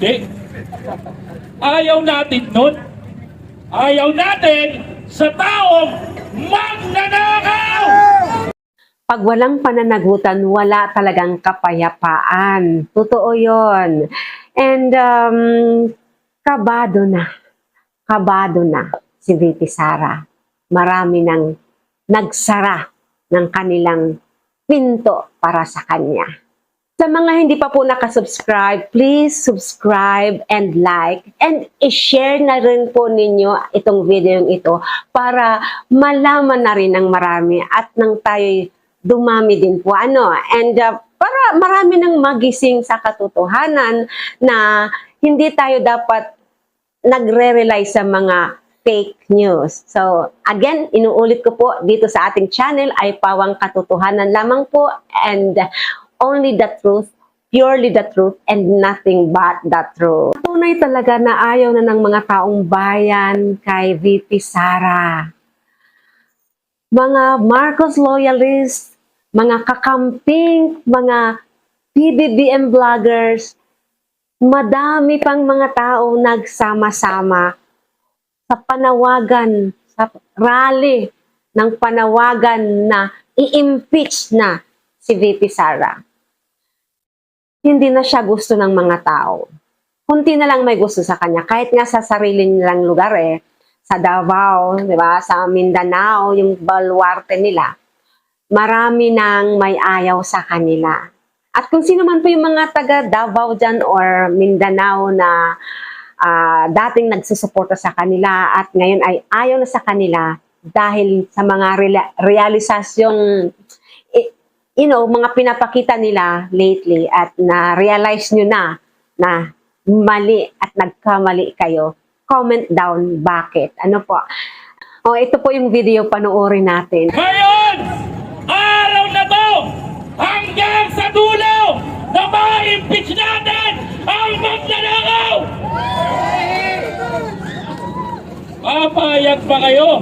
hindi. Ayaw natin nun. Ayaw natin sa taong magnanakaw! Pag walang pananagutan, wala talagang kapayapaan. Totoo yon. And kabado na si VP Sara. Marami nang nagsara ng kanilang pinto para sa kanya. Sa mga hindi pa po nakasubscribe, please subscribe and like and i-share na rin po ninyo itong video ito para malaman na rin ng marami at nang tayo dumami din po. And para marami nang magising sa katotohanan na hindi tayo dapat nagre-rely sa mga fake news. So, again, inuulit ko po dito sa ating channel ay pawang katotohanan lamang po and only the truth, purely the truth, and nothing but the truth. Tunay talaga na ayaw na ng mga taong bayan kay VP Sara. Mga Marcos loyalists, mga kakamping, mga PBBM vloggers, madami pang mga tao nagsama-sama sa panawagan, sa rally ng panawagan na i-impeach na si VP Sara. Hindi na siya gusto ng mga tao. Kunti na lang may gusto sa kanya. Kahit nga sa sarili nilang lugar sa Davao, di ba? Sa Mindanao, yung baluarte nila, marami nang may ayaw sa kanila. At kung sino man po yung mga taga Davao dyan or Mindanao na dating nagsusuporta sa kanila at ngayon ay ayaw na sa kanila dahil sa mga realisasyong mga pinapakita nila lately at na-realize nyo na mali at nagkamali kayo, comment down bakit. Ano po? Ito po yung video, panoorin natin. Ngayon, araw na to, hanggang sa dulo, na ma-impeach natin ang magnanakaw! Papayag pa kayo